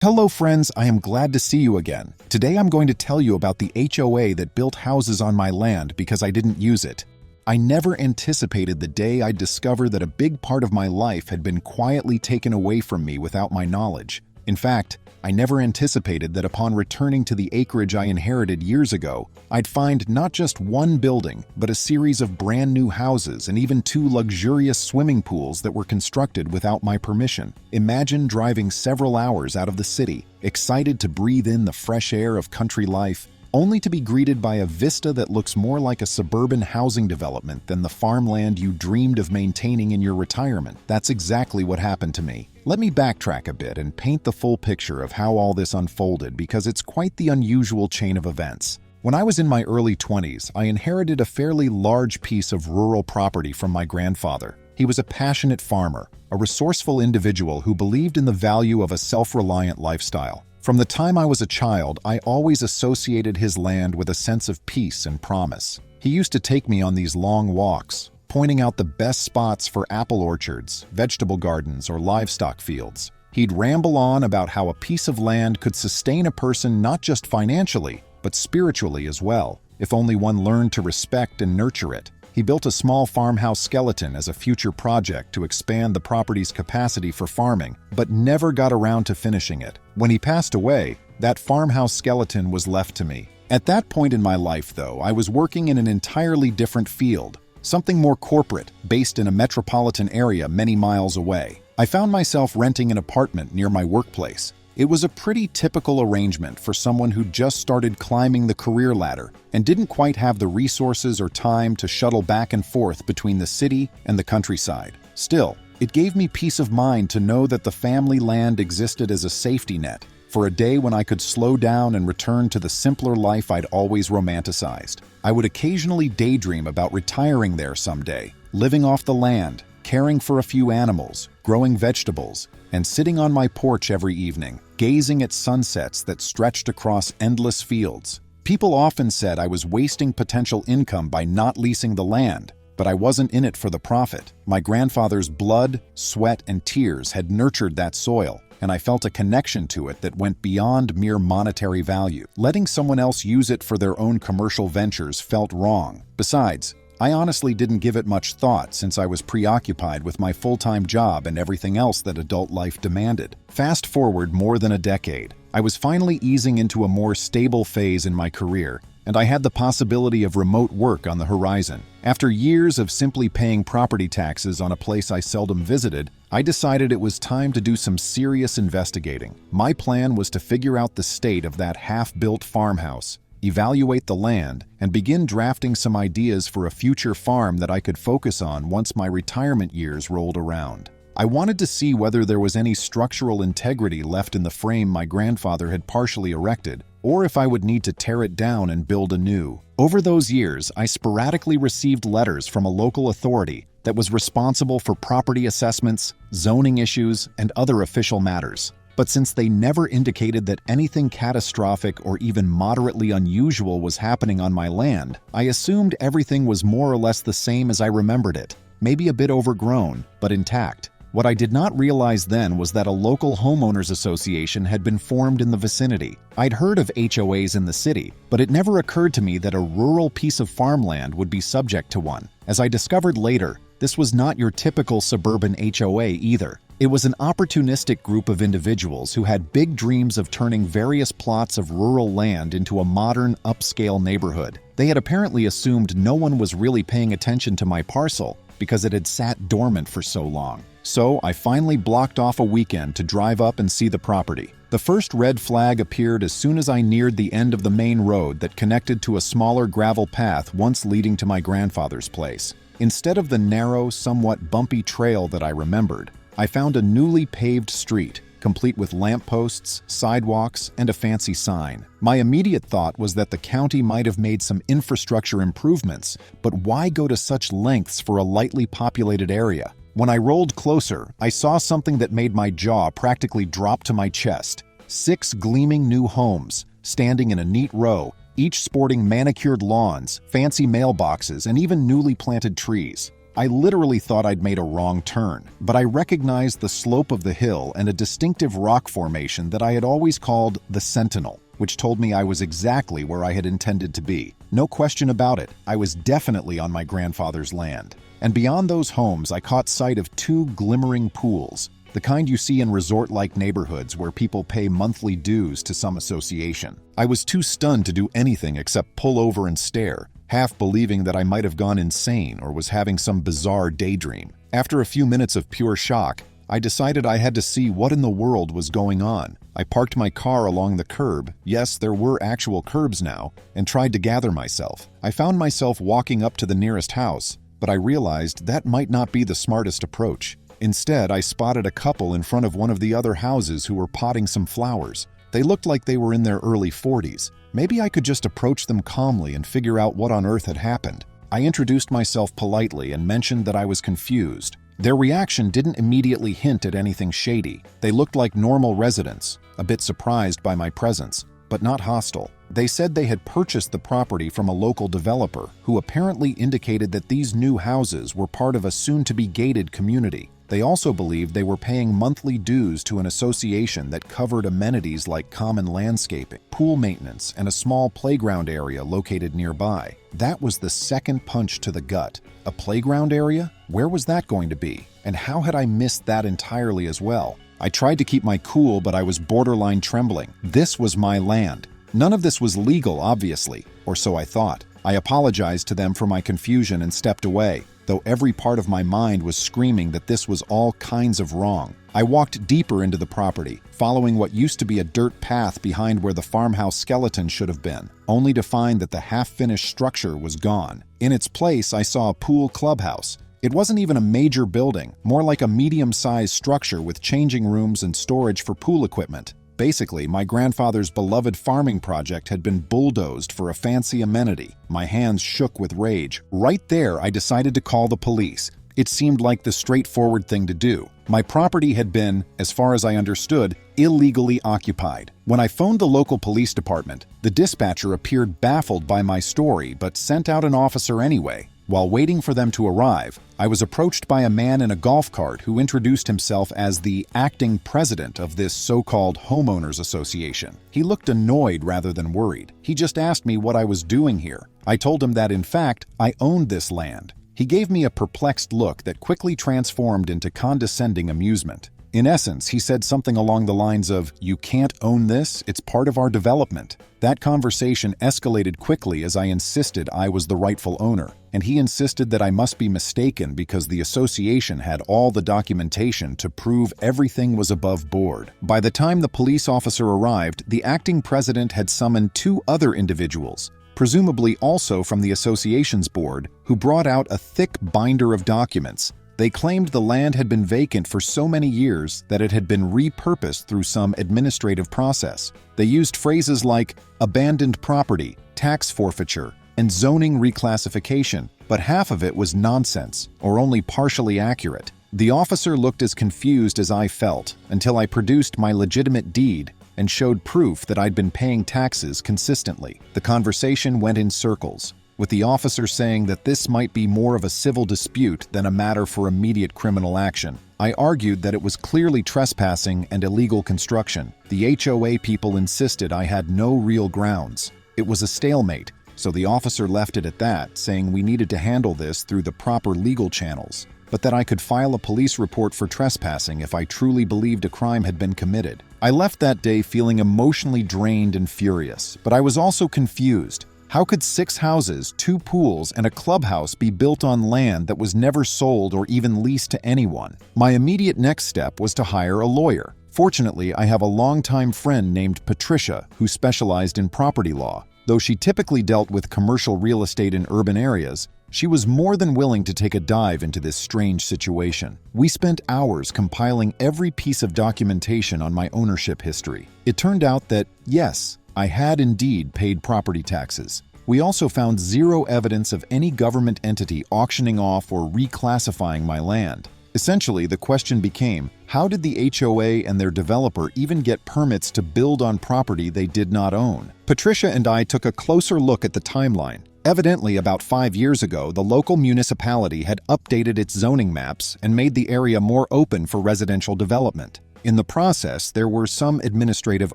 Hello friends, I am glad to see you again. Today I'm going to tell you about the HOA that built houses on my land because I didn't use it. I never anticipated the day I'd discover that a big part of my life had been quietly taken away from me without my knowledge. In fact, I never anticipated that upon returning to the acreage I inherited years ago, I'd find not just one building, but a series of brand new houses and even two luxurious swimming pools that were constructed without my permission. Imagine driving several hours out of the city, excited to breathe in the fresh air of country life, only to be greeted by a vista that looks more like a suburban housing development than the farmland you dreamed of maintaining in your retirement. That's exactly what happened to me. Let me backtrack a bit and paint the full picture of how all this unfolded because it's quite the unusual chain of events. When I was in my early 20s, I inherited a fairly large piece of rural property from my grandfather. He was a passionate farmer, a resourceful individual who believed in the value of a self-reliant lifestyle. From the time I was a child, I always associated his land with a sense of peace and promise. He used to take me on these long walks, pointing out the best spots for apple orchards, vegetable gardens, or livestock fields. He'd ramble on about how a piece of land could sustain a person not just financially, but spiritually as well, if only one learned to respect and nurture it. He built a small farmhouse skeleton as a future project to expand the property's capacity for farming, but never got around to finishing it. When he passed away, that farmhouse skeleton was left to me. At that point in my life, though, I was working in an entirely different field, something more corporate, based in a metropolitan area many miles away. I found myself renting an apartment near my workplace. It was a pretty typical arrangement for someone who just started climbing the career ladder and didn't quite have the resources or time to shuttle back and forth between the city and the countryside. Still, it gave me peace of mind to know that the family land existed as a safety net for a day when I could slow down and return to the simpler life I'd always romanticized. I would occasionally daydream about retiring there someday, living off the land, caring for a few animals, growing vegetables, and sitting on my porch every evening, gazing at sunsets that stretched across endless fields. People often said I was wasting potential income by not leasing the land, but I wasn't in it for the profit. My grandfather's blood, sweat, and tears had nurtured that soil, and I felt a connection to it that went beyond mere monetary value. Letting someone else use it for their own commercial ventures felt wrong. Besides, I honestly didn't give it much thought since I was preoccupied with my full-time job and everything else that adult life demanded. Fast forward more than a decade, I was finally easing into a more stable phase in my career, and I had the possibility of remote work on the horizon. After years of simply paying property taxes on a place I seldom visited, I decided it was time to do some serious investigating. My plan was to figure out the state of that half-built farmhouse, evaluate the land, and begin drafting some ideas for a future farm that I could focus on once my retirement years rolled around. I wanted to see whether there was any structural integrity left in the frame my grandfather had partially erected, or if I would need to tear it down and build anew. Over those years, I sporadically received letters from a local authority that was responsible for property assessments, zoning issues, and other official matters. But since they never indicated that anything catastrophic or even moderately unusual was happening on my land, I assumed everything was more or less the same as I remembered it, maybe a bit overgrown, but intact. What I did not realize then was that a local homeowners association had been formed in the vicinity. I'd heard of HOAs in the city, but it never occurred to me that a rural piece of farmland would be subject to one. As I discovered later, this was not your typical suburban HOA either. It was an opportunistic group of individuals who had big dreams of turning various plots of rural land into a modern, upscale neighborhood. They had apparently assumed no one was really paying attention to my parcel because it had sat dormant for so long. So I finally blocked off a weekend to drive up and see the property. The first red flag appeared as soon as I neared the end of the main road that connected to a smaller gravel path once leading to my grandfather's place. Instead of the narrow, somewhat bumpy trail that I remembered, I found a newly paved street, complete with lampposts, sidewalks, and a fancy sign. My immediate thought was that the county might have made some infrastructure improvements, but why go to such lengths for a lightly populated area? When I rolled closer, I saw something that made my jaw practically drop to my chest. 6 gleaming new homes, standing in a neat row, each sporting manicured lawns, fancy mailboxes, and even newly planted trees. I literally thought I'd made a wrong turn, but I recognized the slope of the hill and a distinctive rock formation that I had always called the Sentinel, which told me I was exactly where I had intended to be. No question about it, I was definitely on my grandfather's land. And beyond those homes, I caught sight of two glimmering pools, the kind you see in resort-like neighborhoods where people pay monthly dues to some association. I was too stunned to do anything except pull over and stare, half believing that I might have gone insane or was having some bizarre daydream. After a few minutes of pure shock, I decided I had to see what in the world was going on. I parked my car along the curb, yes, there were actual curbs now, and tried to gather myself. I found myself walking up to the nearest house, but I realized that might not be the smartest approach. Instead, I spotted a couple in front of one of the other houses who were potting some flowers. They looked like they were in their early 40s. Maybe I could just approach them calmly and figure out what on earth had happened. I introduced myself politely and mentioned that I was confused. Their reaction didn't immediately hint at anything shady. They looked like normal residents, a bit surprised by my presence, but not hostile. They said they had purchased the property from a local developer who apparently indicated that these new houses were part of a soon-to-be gated community. They also believed they were paying monthly dues to an association that covered amenities like common landscaping, pool maintenance, and a small playground area located nearby. That was the second punch to the gut. A playground area? Where was that going to be? And how had I missed that entirely as well? I tried to keep my cool, but I was borderline trembling. This was my land. None of this was legal, obviously, or so I thought. I apologized to them for my confusion and stepped away, though every part of my mind was screaming that this was all kinds of wrong. I walked deeper into the property, following what used to be a dirt path behind where the farmhouse skeleton should have been, only to find that the half-finished structure was gone. In its place, I saw a pool clubhouse. It wasn't even a major building, more like a medium-sized structure with changing rooms and storage for pool equipment. Basically, my grandfather's beloved farming project had been bulldozed for a fancy amenity. My hands shook with rage. Right there, I decided to call the police. It seemed like the straightforward thing to do. My property had been, as far as I understood, illegally occupied. When I phoned the local police department, the dispatcher appeared baffled by my story but sent out an officer anyway. While waiting for them to arrive, I was approached by a man in a golf cart who introduced himself as the acting president of this so-called homeowners association. He looked annoyed rather than worried. He just asked me what I was doing here. I told him that, in fact, I owned this land. He gave me a perplexed look that quickly transformed into condescending amusement. In essence, he said something along the lines of, "You can't own this, it's part of our development." That conversation escalated quickly as I insisted I was the rightful owner, and he insisted that I must be mistaken because the association had all the documentation to prove everything was above board. By the time the police officer arrived, the acting president had summoned two other individuals, presumably also from the association's board, who brought out a thick binder of documents. They claimed the land had been vacant for so many years that it had been repurposed through some administrative process. They used phrases like abandoned property, tax forfeiture, and zoning reclassification, but half of it was nonsense or only partially accurate. The officer looked as confused as I felt until I produced my legitimate deed and showed proof that I'd been paying taxes consistently. The conversation went in circles, with the officer saying that this might be more of a civil dispute than a matter for immediate criminal action. I argued that it was clearly trespassing and illegal construction. The HOA people insisted I had no real grounds. It was a stalemate, so the officer left it at that, saying we needed to handle this through the proper legal channels, but that I could file a police report for trespassing if I truly believed a crime had been committed. I left that day feeling emotionally drained and furious, but I was also confused. How could 6 houses, 2 pools, and a clubhouse be built on land that was never sold or even leased to anyone? My immediate next step was to hire a lawyer. Fortunately, I have a longtime friend named Patricia who specialized in property law. Though she typically dealt with commercial real estate in urban areas, she was more than willing to take a dive into this strange situation. We spent hours compiling every piece of documentation on my ownership history. It turned out that, yes, I had indeed paid property taxes. We also found zero evidence of any government entity auctioning off or reclassifying my land. Essentially, the question became, how did the HOA and their developer even get permits to build on property they did not own? Patricia and I took a closer look at the timeline. Evidently, about 5 years ago, the local municipality had updated its zoning maps and made the area more open for residential development. In the process, there were some administrative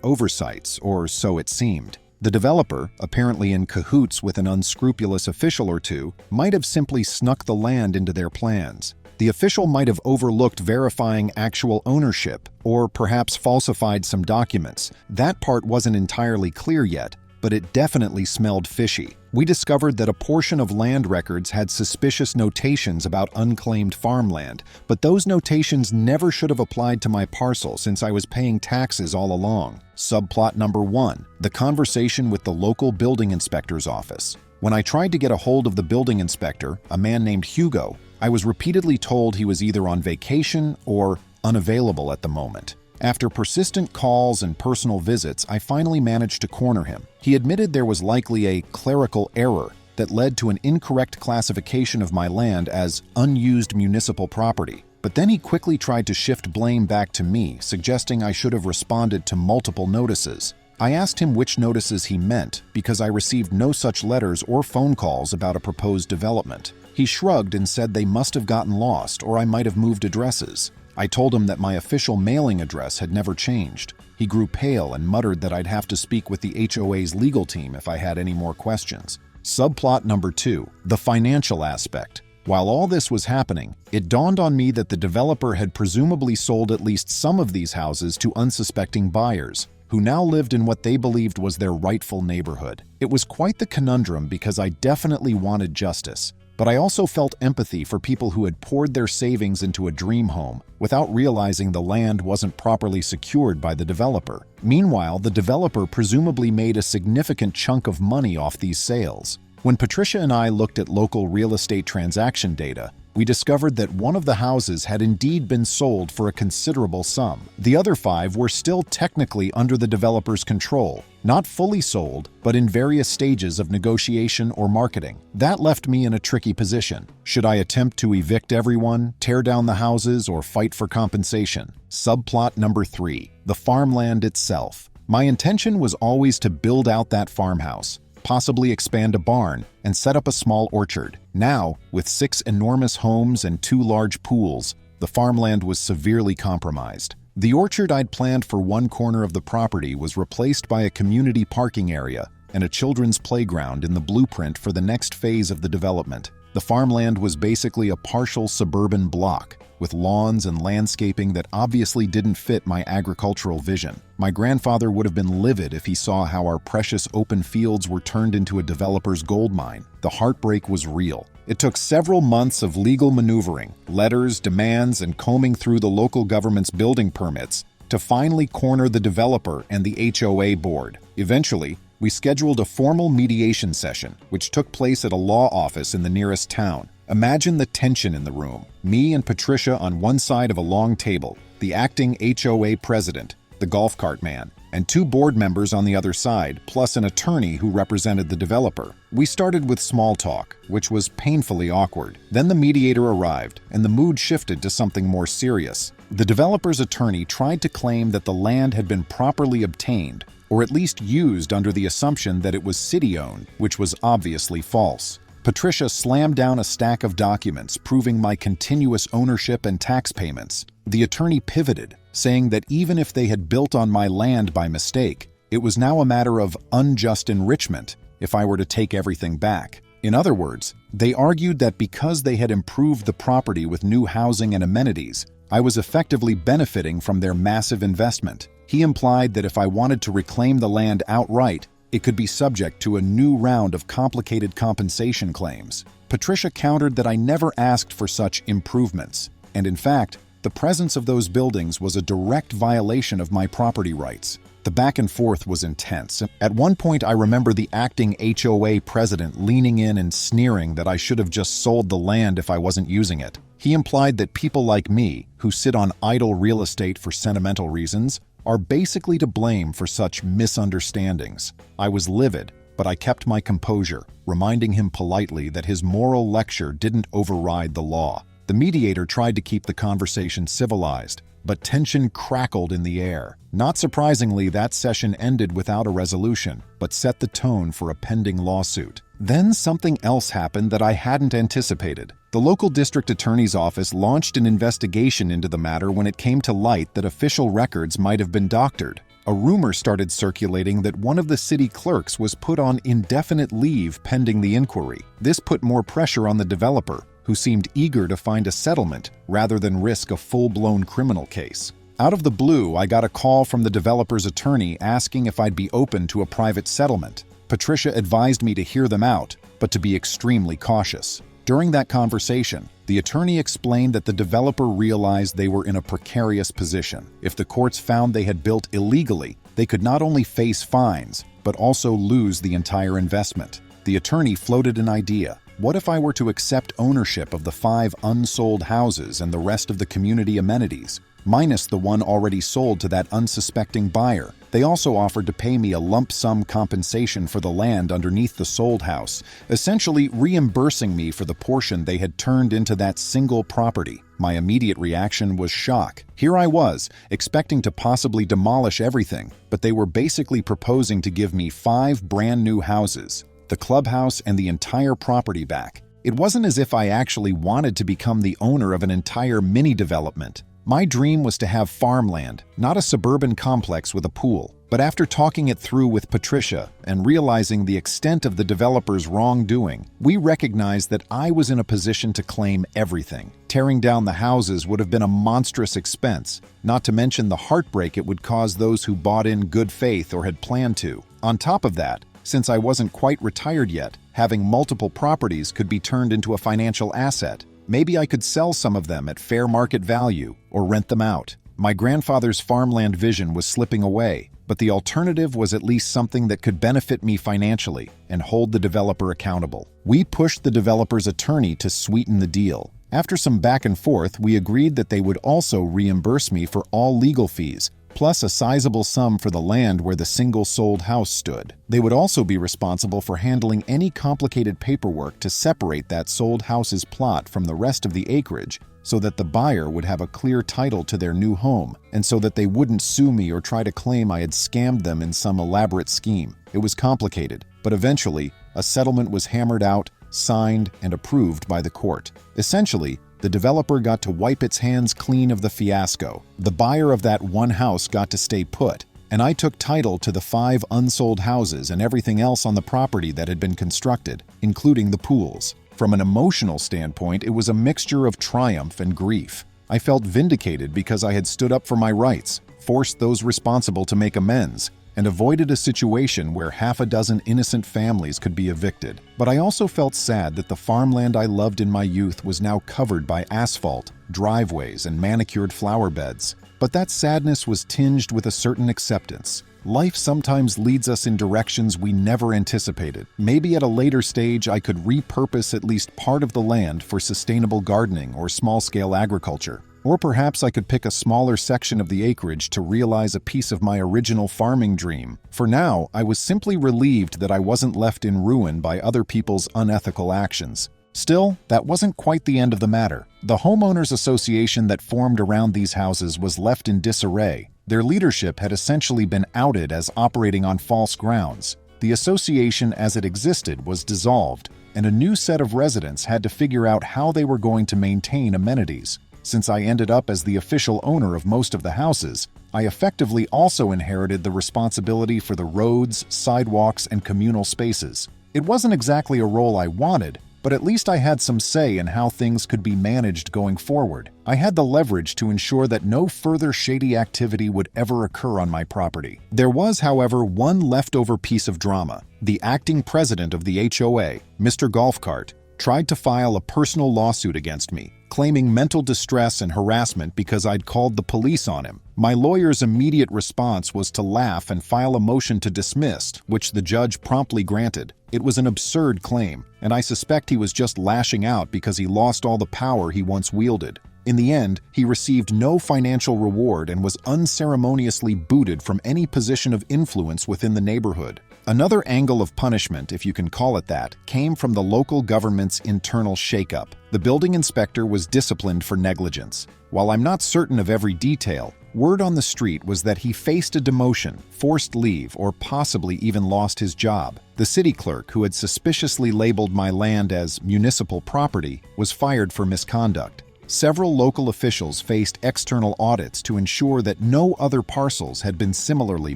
oversights, or so it seemed. The developer, apparently in cahoots with an unscrupulous official or two, might have simply snuck the land into their plans. The official might have overlooked verifying actual ownership, or perhaps falsified some documents. That part wasn't entirely clear yet, but it definitely smelled fishy. We discovered that a portion of land records had suspicious notations about unclaimed farmland, but those notations never should have applied to my parcel since I was paying taxes all along. Subplot number 1, the conversation with the local building inspector's office. When I tried to get a hold of the building inspector, a man named Hugo, I was repeatedly told he was either on vacation or unavailable at the moment. After persistent calls and personal visits, I finally managed to corner him. He admitted there was likely a clerical error that led to an incorrect classification of my land as unused municipal property. But then he quickly tried to shift blame back to me, suggesting I should have responded to multiple notices. I asked him which notices he meant, because I received no such letters or phone calls about a proposed development. He shrugged and said they must have gotten lost, or I might have moved addresses. I told him that my official mailing address had never changed. He grew pale and muttered that I'd have to speak with the HOA's legal team if I had any more questions. Subplot number 2, the financial aspect. While all this was happening, it dawned on me that the developer had presumably sold at least some of these houses to unsuspecting buyers, who now lived in what they believed was their rightful neighborhood. It was quite the conundrum because I definitely wanted justice. But I also felt empathy for people who had poured their savings into a dream home without realizing the land wasn't properly secured by the developer. Meanwhile, the developer presumably made a significant chunk of money off these sales. When Patricia and I looked at local real estate transaction data, we discovered that one of the houses had indeed been sold for a considerable sum. The other 5 were still technically under the developer's control, not fully sold, but in various stages of negotiation or marketing. That left me in a tricky position. Should I attempt to evict everyone, tear down the houses, or fight for compensation? Subplot number 3, the farmland itself. My intention was always to build out that farmhouse, possibly expand a barn, and set up a small orchard. Now, with 6 enormous homes and 2 large pools, the farmland was severely compromised. The orchard I'd planned for one corner of the property was replaced by a community parking area and a children's playground in the blueprint for the next phase of the development. The farmland was basically a partial suburban block, with lawns and landscaping that obviously didn't fit my agricultural vision. My grandfather would have been livid if he saw how our precious open fields were turned into a developer's gold mine. The heartbreak was real. It took several months of legal maneuvering, letters, demands, and combing through the local government's building permits to finally corner the developer and the HOA board. Eventually, we scheduled a formal mediation session, which took place at a law office in the nearest town. Imagine the tension in the room. Me and Patricia on one side of a long table, the acting HOA president, the golf cart man, and 2 board members on the other side, plus an attorney who represented the developer. We started with small talk, which was painfully awkward. Then the mediator arrived, and the mood shifted to something more serious. The developer's attorney tried to claim that the land had been properly obtained, or at least used under the assumption that it was city-owned, which was obviously false. Patricia slammed down a stack of documents proving my continuous ownership and tax payments. The attorney pivoted, saying that even if they had built on my land by mistake, it was now a matter of unjust enrichment if I were to take everything back. In other words, they argued that because they had improved the property with new housing and amenities, I was effectively benefiting from their massive investment. He implied that if I wanted to reclaim the land outright, it could be subject to a new round of complicated compensation claims. Patricia countered that I never asked for such improvements, and in fact, the presence of those buildings was a direct violation of my property rights. The back and forth was intense. At one point, I remember the acting HOA president leaning in and sneering that I should have just sold the land if I wasn't using it. He implied that people like me, who sit on idle real estate for sentimental reasons, are basically to blame for such misunderstandings. I was livid, but I kept my composure, reminding him politely that his moral lecture didn't override the law. The mediator tried to keep the conversation civilized, but tension crackled in the air. Not surprisingly, that session ended without a resolution, but set the tone for a pending lawsuit. Then something else happened that I hadn't anticipated. The local district attorney's office launched an investigation into the matter when it came to light that official records might have been doctored. A rumor started circulating that one of the city clerks was put on indefinite leave pending the inquiry. This put more pressure on the developer, who seemed eager to find a settlement rather than risk a full-blown criminal case. Out of the blue, I got a call from the developer's attorney asking if I'd be open to a private settlement. Patricia advised me to hear them out, but to be extremely cautious. During that conversation, the attorney explained that the developer realized they were in a precarious position. If the courts found they had built illegally, they could not only face fines, but also lose the entire investment. The attorney floated an idea. What if I were to accept ownership of the 5 unsold houses and the rest of the community amenities, minus the one already sold to that unsuspecting buyer? They also offered to pay me a lump sum compensation for the land underneath the sold house, essentially reimbursing me for the portion they had turned into that single property. My immediate reaction was shock. Here I was, expecting to possibly demolish everything, but they were basically proposing to give me 5 brand new houses, the clubhouse and the entire property back. It wasn't as if I actually wanted to become the owner of an entire mini-development. My dream was to have farmland, not a suburban complex with a pool. But after talking it through with Patricia and realizing the extent of the developer's wrongdoing, we recognized that I was in a position to claim everything. Tearing down the houses would have been a monstrous expense, not to mention the heartbreak it would cause those who bought in good faith or had planned to. On top of that, since I wasn't quite retired yet, having multiple properties could be turned into a financial asset. Maybe I could sell some of them at fair market value or rent them out. My grandfather's farmland vision was slipping away, but the alternative was at least something that could benefit me financially and hold the developer accountable. We pushed the developer's attorney to sweeten the deal. After some back and forth, we agreed that they would also reimburse me for all legal fees, plus a sizable sum for the land where the single sold house stood. They would also be responsible for handling any complicated paperwork to separate that sold house's plot from the rest of the acreage so that the buyer would have a clear title to their new home, and so that they wouldn't sue me or try to claim I had scammed them in some elaborate scheme. It was complicated, but eventually, a settlement was hammered out, signed, and approved by the court. Essentially, the developer got to wipe its hands clean of the fiasco. The buyer of that one house got to stay put, and I took title to the 5 unsold houses and everything else on the property that had been constructed, including the pools. From an emotional standpoint, it was a mixture of triumph and grief. I felt vindicated because I had stood up for my rights, forced those responsible to make amends, and avoided a situation where half a dozen innocent families could be evicted. But I also felt sad that the farmland I loved in my youth was now covered by asphalt, driveways, and manicured flower beds. But that sadness was tinged with a certain acceptance. Life sometimes leads us in directions we never anticipated. Maybe at a later stage I could repurpose at least part of the land for sustainable gardening or small-scale agriculture. Or perhaps I could pick a smaller section of the acreage to realize a piece of my original farming dream. For now, I was simply relieved that I wasn't left in ruin by other people's unethical actions. Still, that wasn't quite the end of the matter. The homeowners association that formed around these houses was left in disarray. Their leadership had essentially been outed as operating on false grounds. The association as it existed was dissolved, and a new set of residents had to figure out how they were going to maintain amenities. Since I ended up as the official owner of most of the houses, I effectively also inherited the responsibility for the roads, sidewalks, and communal spaces. It wasn't exactly a role I wanted, but at least I had some say in how things could be managed going forward. I had the leverage to ensure that no further shady activity would ever occur on my property. There was, however, one leftover piece of drama. The acting president of the HOA, Mr. Golfcart, tried to file a personal lawsuit against me, claiming mental distress and harassment because I'd called the police on him. My lawyer's immediate response was to laugh and file a motion to dismiss, which the judge promptly granted. It was an absurd claim, and I suspect he was just lashing out because he lost all the power he once wielded. In the end, he received no financial reward and was unceremoniously booted from any position of influence within the neighborhood. Another angle of punishment, if you can call it that, came from the local government's internal shakeup. The building inspector was disciplined for negligence. While I'm not certain of every detail, Word on the street was that he faced a demotion, forced leave, or possibly even lost his job. The city clerk, who had suspiciously labeled my land as municipal property, was fired for misconduct. Several local officials faced external audits to ensure that no other parcels had been similarly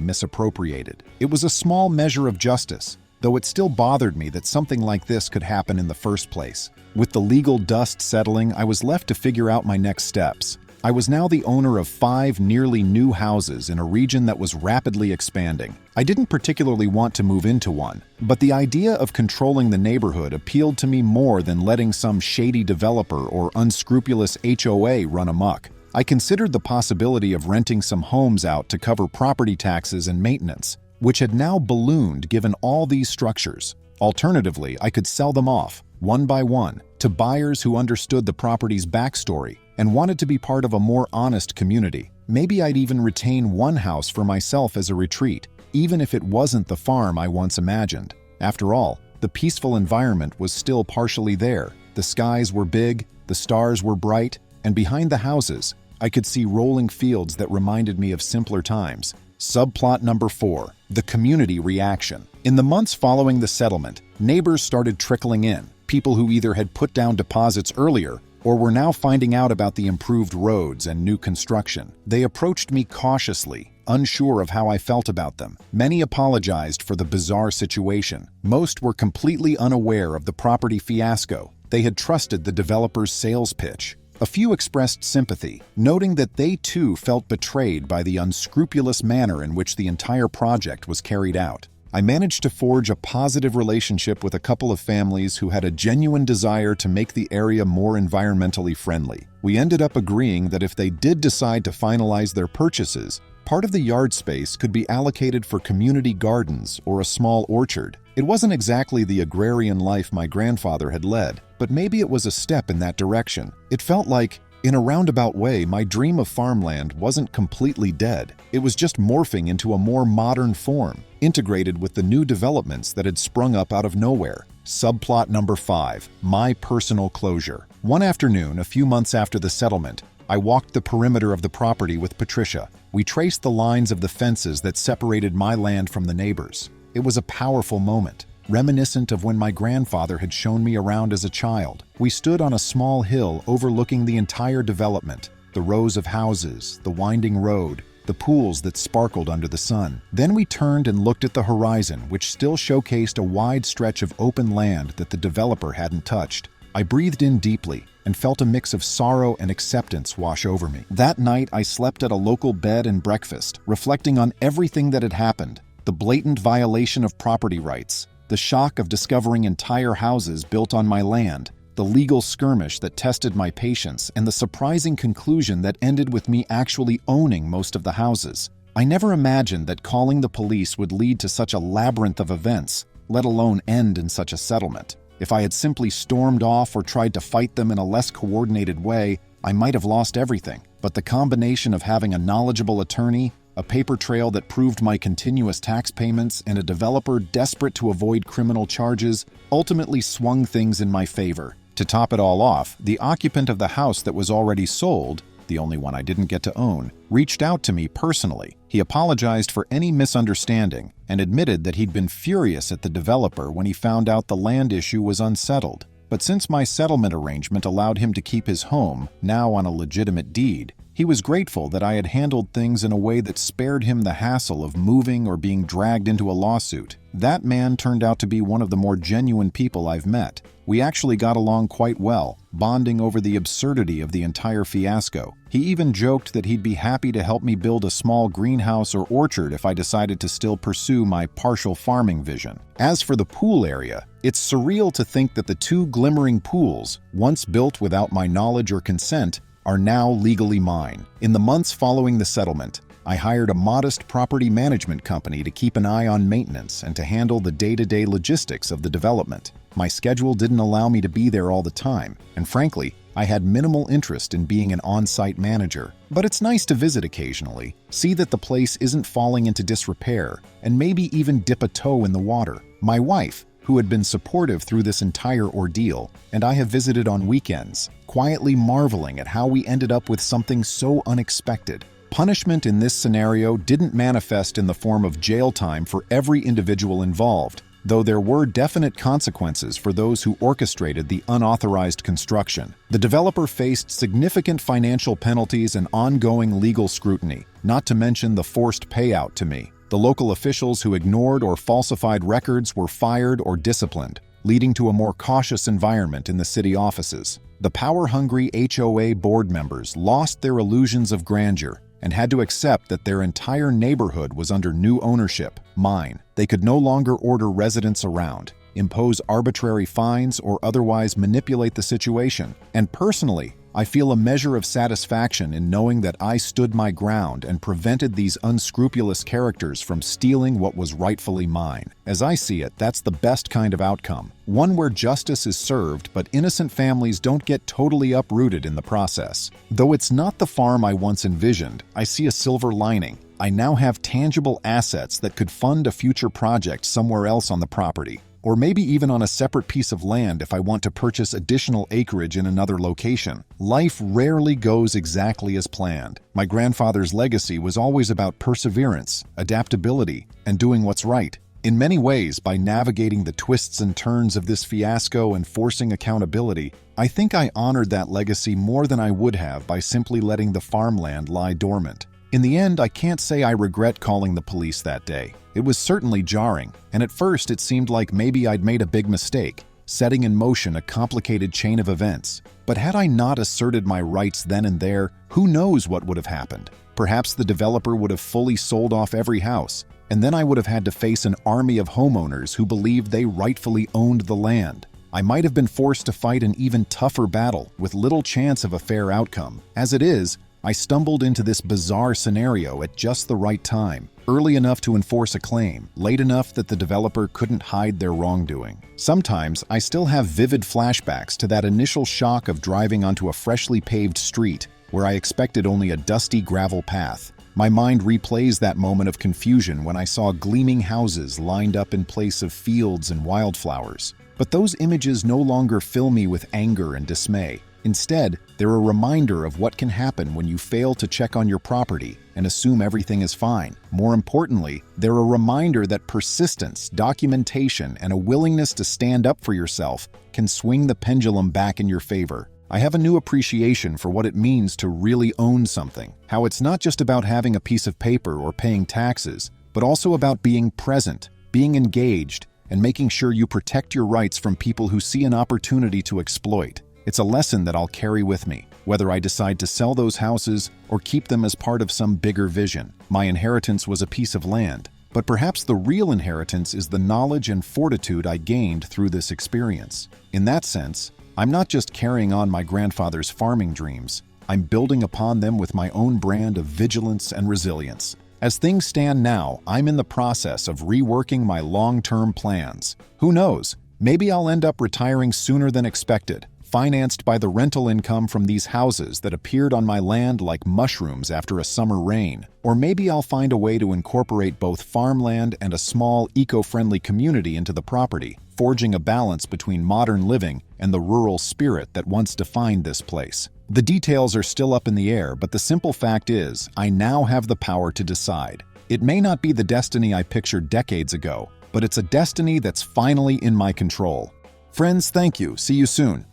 misappropriated. It was a small measure of justice, though it still bothered me that something like this could happen in the first place. With the legal dust settling, I was left to figure out my next steps. I was now the owner of 5 nearly new houses in a region that was rapidly expanding. I didn't particularly want to move into one, but the idea of controlling the neighborhood appealed to me more than letting some shady developer or unscrupulous HOA run amok. I considered the possibility of renting some homes out to cover property taxes and maintenance, which had now ballooned given all these structures. Alternatively, I could sell them off, one by one, to buyers who understood the property's backstory and wanted to be part of a more honest community. Maybe I'd even retain one house for myself as a retreat, even if it wasn't the farm I once imagined. After all, the peaceful environment was still partially there. The skies were big, the stars were bright, and behind the houses, I could see rolling fields that reminded me of simpler times. Subplot number 4, the community reaction. In the months following the settlement, neighbors started trickling in, people who either had put down deposits earlier or were now finding out about the improved roads and new construction. They approached me cautiously, unsure of how I felt about them. Many apologized for the bizarre situation. Most were completely unaware of the property fiasco. They had trusted the developer's sales pitch. A few expressed sympathy, noting that they too felt betrayed by the unscrupulous manner in which the entire project was carried out. I managed to forge a positive relationship with a couple of families who had a genuine desire to make the area more environmentally friendly. We ended up agreeing that if they did decide to finalize their purchases, part of the yard space could be allocated for community gardens or a small orchard. It wasn't exactly the agrarian life my grandfather had led, but maybe it was a step in that direction. It felt like, in a roundabout way, my dream of farmland wasn't completely dead. It was just morphing into a more modern form, integrated with the new developments that had sprung up out of nowhere. Subplot number 5, my personal closure. One afternoon, a few months after the settlement, I walked the perimeter of the property with Patricia. We traced the lines of the fences that separated my land from the neighbors. It was a powerful moment, reminiscent of when my grandfather had shown me around as a child. We stood on a small hill overlooking the entire development, the rows of houses, the winding road, the pools that sparkled under the sun. Then we turned and looked at the horizon, which still showcased a wide stretch of open land that the developer hadn't touched. I breathed in deeply and felt a mix of sorrow and acceptance wash over me. That night, I slept at a local bed and breakfast, reflecting on everything that had happened: the blatant violation of property rights, the shock of discovering entire houses built on my land, the legal skirmish that tested my patience, and the surprising conclusion that ended with me actually owning most of the houses. I never imagined that calling the police would lead to such a labyrinth of events, let alone end in such a settlement. If I had simply stormed off or tried to fight them in a less coordinated way, I might have lost everything. But the combination of having a knowledgeable attorney, a paper trail that proved my continuous tax payments, and a developer desperate to avoid criminal charges ultimately swung things in my favor. To top it all off, the occupant of the house that was already sold, the only one I didn't get to own, reached out to me personally. He apologized for any misunderstanding and admitted that he'd been furious at the developer when he found out the land issue was unsettled. But since my settlement arrangement allowed him to keep his home, now on a legitimate deed, he was grateful that I had handled things in a way that spared him the hassle of moving or being dragged into a lawsuit. That man turned out to be one of the more genuine people I've met. We actually got along quite well, bonding over the absurdity of the entire fiasco. He even joked that he'd be happy to help me build a small greenhouse or orchard if I decided to still pursue my partial farming vision. As for the pool area, it's surreal to think that the 2 glimmering pools, once built without my knowledge or consent, are now legally mine. In the months following the settlement, I hired a modest property management company to keep an eye on maintenance and to handle the day-to-day logistics of the development. My schedule didn't allow me to be there all the time, and frankly, I had minimal interest in being an on-site manager. But it's nice to visit occasionally, see that the place isn't falling into disrepair, and maybe even dip a toe in the water. My wife, who had been supportive through this entire ordeal, and I have visited on weekends, quietly marveling at how we ended up with something so unexpected. Punishment in this scenario didn't manifest in the form of jail time for every individual involved, though there were definite consequences for those who orchestrated the unauthorized construction. The developer faced significant financial penalties and ongoing legal scrutiny, not to mention the forced payout to me. The local officials who ignored or falsified records were fired or disciplined, leading to a more cautious environment in the city offices. The power-hungry HOA board members lost their illusions of grandeur and had to accept that their entire neighborhood was under new ownership, mine. They could no longer order residents around, impose arbitrary fines, or otherwise manipulate the situation. And personally, I feel a measure of satisfaction in knowing that I stood my ground and prevented these unscrupulous characters from stealing what was rightfully mine. As I see it, that's the best kind of outcome. One where justice is served, but innocent families don't get totally uprooted in the process. Though it's not the farm I once envisioned, I see a silver lining. I now have tangible assets that could fund a future project somewhere else on the property, or maybe even on a separate piece of land if I want to purchase additional acreage in another location. Life rarely goes exactly as planned. My grandfather's legacy was always about perseverance, adaptability, and doing what's right. In many ways, by navigating the twists and turns of this fiasco and forcing accountability, I think I honored that legacy more than I would have by simply letting the farmland lie dormant. In the end, I can't say I regret calling the police that day. It was certainly jarring, and at first it seemed like maybe I'd made a big mistake, setting in motion a complicated chain of events. But had I not asserted my rights then and there, who knows what would have happened? Perhaps the developer would have fully sold off every house, and then I would have had to face an army of homeowners who believed they rightfully owned the land. I might have been forced to fight an even tougher battle with little chance of a fair outcome. As it is, I stumbled into this bizarre scenario at just the right time, early enough to enforce a claim, late enough that the developer couldn't hide their wrongdoing. Sometimes I still have vivid flashbacks to that initial shock of driving onto a freshly paved street where I expected only a dusty gravel path. My mind replays that moment of confusion when I saw gleaming houses lined up in place of fields and wildflowers. But those images no longer fill me with anger and dismay. Instead, they're a reminder of what can happen when you fail to check on your property and assume everything is fine. More importantly, they're a reminder that persistence, documentation, and a willingness to stand up for yourself can swing the pendulum back in your favor. I have a new appreciation for what it means to really own something, how it's not just about having a piece of paper or paying taxes, but also about being present, being engaged, and making sure you protect your rights from people who see an opportunity to exploit. It's a lesson that I'll carry with me, whether I decide to sell those houses or keep them as part of some bigger vision. My inheritance was a piece of land, but perhaps the real inheritance is the knowledge and fortitude I gained through this experience. In that sense, I'm not just carrying on my grandfather's farming dreams, I'm building upon them with my own brand of vigilance and resilience. As things stand now, I'm in the process of reworking my long-term plans. Who knows, maybe I'll end up retiring sooner than expected, financed by the rental income from these houses that appeared on my land like mushrooms after a summer rain. Or maybe I'll find a way to incorporate both farmland and a small, eco-friendly community into the property, forging a balance between modern living and the rural spirit that once defined this place. The details are still up in the air, but the simple fact is, I now have the power to decide. It may not be the destiny I pictured decades ago, but it's a destiny that's finally in my control. Friends, thank you. See you soon.